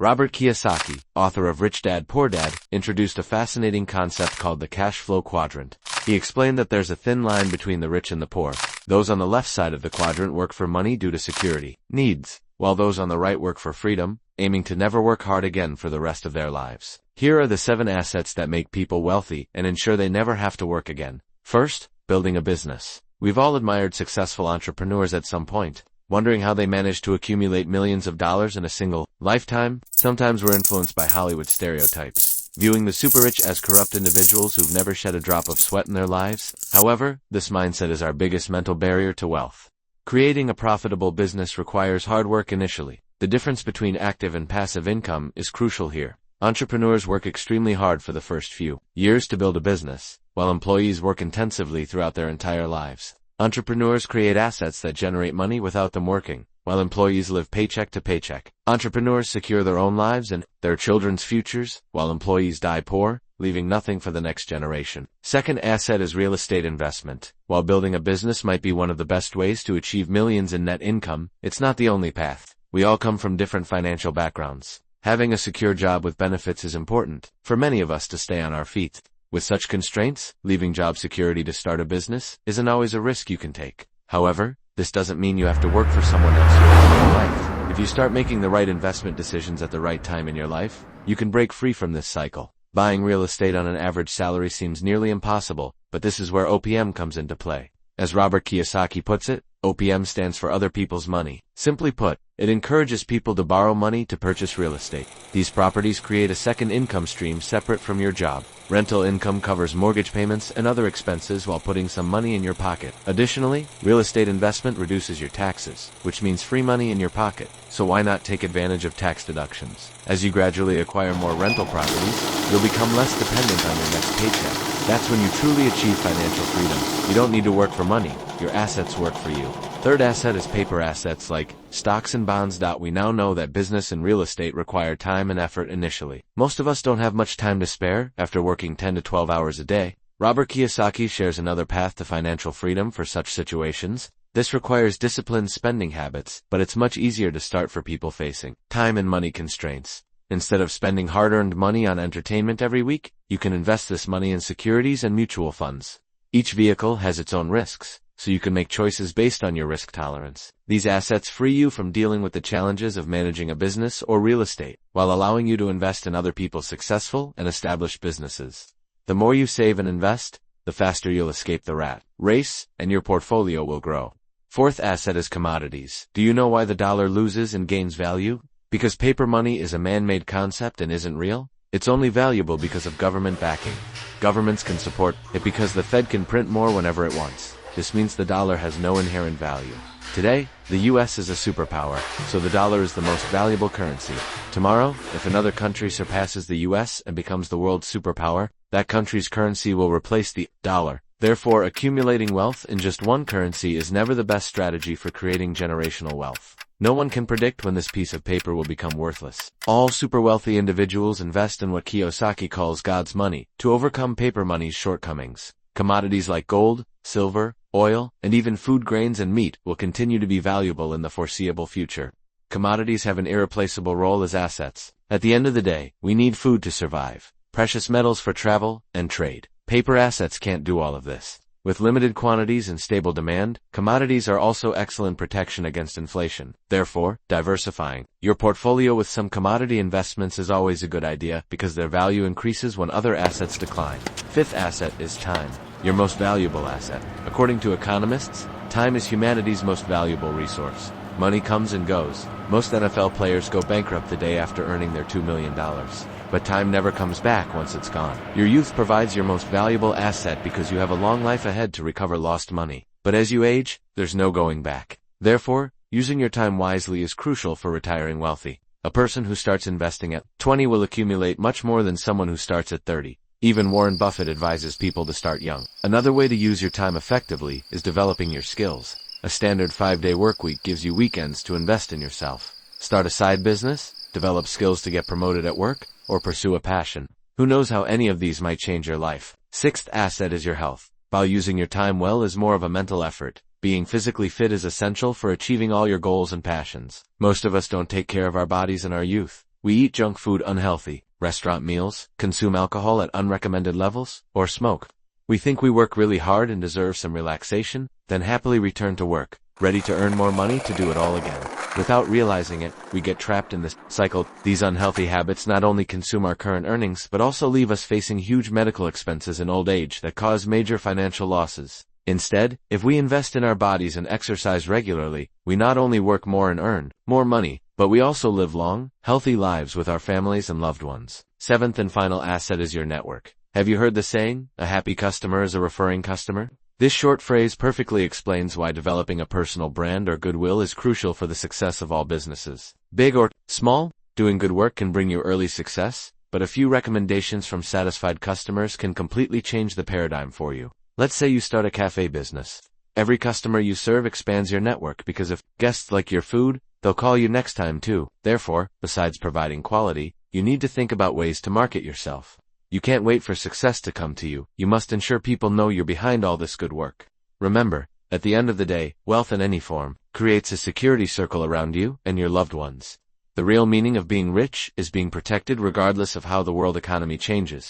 Robert Kiyosaki, author of Rich Dad Poor Dad, introduced a fascinating concept called the cash flow quadrant. He explained that there's a thin line between the rich and the poor. Those on the left side of the quadrant work for money due to security, needs, while those on the right work for freedom, aiming to never work hard again for the rest of their lives. Here are the 7 assets that make people wealthy and ensure they never have to work again. First, building a business. We've all admired successful entrepreneurs at some point, wondering how they managed to accumulate millions of dollars in a single lifetime. Sometimes we're influenced by Hollywood stereotypes, viewing the super rich as corrupt individuals who've never shed a drop of sweat in their lives. However, this mindset is our biggest mental barrier to wealth. Creating a profitable business requires hard work initially. The difference between active and passive income is crucial here. Entrepreneurs work extremely hard for the first few years to build a business, while employees work intensively throughout their entire lives. Entrepreneurs create assets that generate money without them working, while employees live paycheck to paycheck. Entrepreneurs secure their own lives and their children's futures, while employees die poor, leaving nothing for the next generation. Second asset is real estate investment. While building a business might be one of the best ways to achieve millions in net income, it's not the only path. We all come from different financial backgrounds. Having a secure job with benefits is important for many of us to stay on our feet. With such constraints, leaving job security to start a business isn't always a risk you can take. However, this doesn't mean you have to work for someone else your whole life. If you start making the right investment decisions at the right time in your life, you can break free from this cycle. Buying real estate on an average salary seems nearly impossible, but this is where OPM comes into play. As Robert Kiyosaki puts it, OPM stands for other people's money. Simply put, it encourages people to borrow money to purchase real estate. These properties create a second income stream separate from your job. Rental income covers mortgage payments and other expenses while putting some money in your pocket. Additionally, real estate investment reduces your taxes, which means free money in your pocket. So why not take advantage of tax deductions? As you gradually acquire more rental properties, you'll become less dependent on your next paycheck. That's when you truly achieve financial freedom. You don't need to work for money. Your assets work for you. Third asset is paper assets like stocks and bonds. We now know that business and real estate require time and effort initially. Most of us don't have much time to spare after working 10 to 12 hours a day. Robert Kiyosaki shares another path to financial freedom for such situations. This requires disciplined spending habits, but it's much easier to start for people facing time and money constraints. Instead of spending hard-earned money on entertainment every week, you can invest this money in securities and mutual funds. Each vehicle has its own risks, so you can make choices based on your risk tolerance. These assets free you from dealing with the challenges of managing a business or real estate, while allowing you to invest in other people's successful and established businesses. The more you save and invest, the faster you'll escape the rat race, and your portfolio will grow. Fourth asset is commodities. Do you know why the dollar loses and gains value? Because paper money is a man-made concept and isn't real? It's only valuable because of government backing. Governments can support it because the Fed can print more whenever it wants. This means the dollar has no inherent value. Today, the US is a superpower, so the dollar is the most valuable currency. Tomorrow, if another country surpasses the US and becomes the world's superpower, that country's currency will replace the dollar. Therefore, accumulating wealth in just one currency is never the best strategy for creating generational wealth. No one can predict when this piece of paper will become worthless. All super wealthy individuals invest in what Kiyosaki calls God's money to overcome paper money's shortcomings. Commodities like gold, silver, oil, and even food grains and meat will continue to be valuable in the foreseeable future. Commodities have an irreplaceable role as assets. At the end of the day, we need food to survive, precious metals for travel and trade. Paper assets can't do all of this. With limited quantities and stable demand, commodities are also excellent protection against inflation. Therefore, diversifying your portfolio with some commodity investments is always a good idea because their value increases when other assets decline. Fifth asset is time, your most valuable asset. According to economists, time is humanity's most valuable resource. Money comes and goes. Most NFL players go bankrupt the day after earning their $2 million. But time never comes back once it's gone. Your youth provides your most valuable asset because you have a long life ahead to recover lost money. But as you age, there's no going back. Therefore, using your time wisely is crucial for retiring wealthy. A person who starts investing at 20 will accumulate much more than someone who starts at 30. Even Warren Buffett advises people to start young. Another way to use your time effectively is developing your skills. A standard 5-day workweek gives you weekends to invest in yourself. Start a side business, develop skills to get promoted at work, or pursue a passion. Who knows how any of these might change your life? Sixth asset is your health. While using your time well is more of a mental effort, being physically fit is essential for achieving all your goals and passions. Most of us don't take care of our bodies in our youth. We eat junk food unhealthy, restaurant meals, consume alcohol at unrecommended levels, or smoke. We think we work really hard and deserve some relaxation, then happily return to work, ready to earn more money to do it all again. Without realizing it, we get trapped in this cycle. These unhealthy habits not only consume our current earnings, but also leave us facing huge medical expenses in old age that cause major financial losses. Instead, if we invest in our bodies and exercise regularly, we not only work more and earn more money, but we also live long, healthy lives with our families and loved ones. Seventh and final asset is your network. Have you heard the saying, a happy customer is a referring customer? This short phrase perfectly explains why developing a personal brand or goodwill is crucial for the success of all businesses. Big or small, doing good work can bring you early success, but a few recommendations from satisfied customers can completely change the paradigm for you. Let's say you start a cafe business. Every customer you serve expands your network because if guests like your food, they'll call you next time too. Therefore, besides providing quality, you need to think about ways to market yourself. You can't wait for success to come to you. You must ensure people know you're behind all this good work. Remember, at the end of the day, wealth in any form creates a security circle around you and your loved ones. The real meaning of being rich is being protected regardless of how the world economy changes.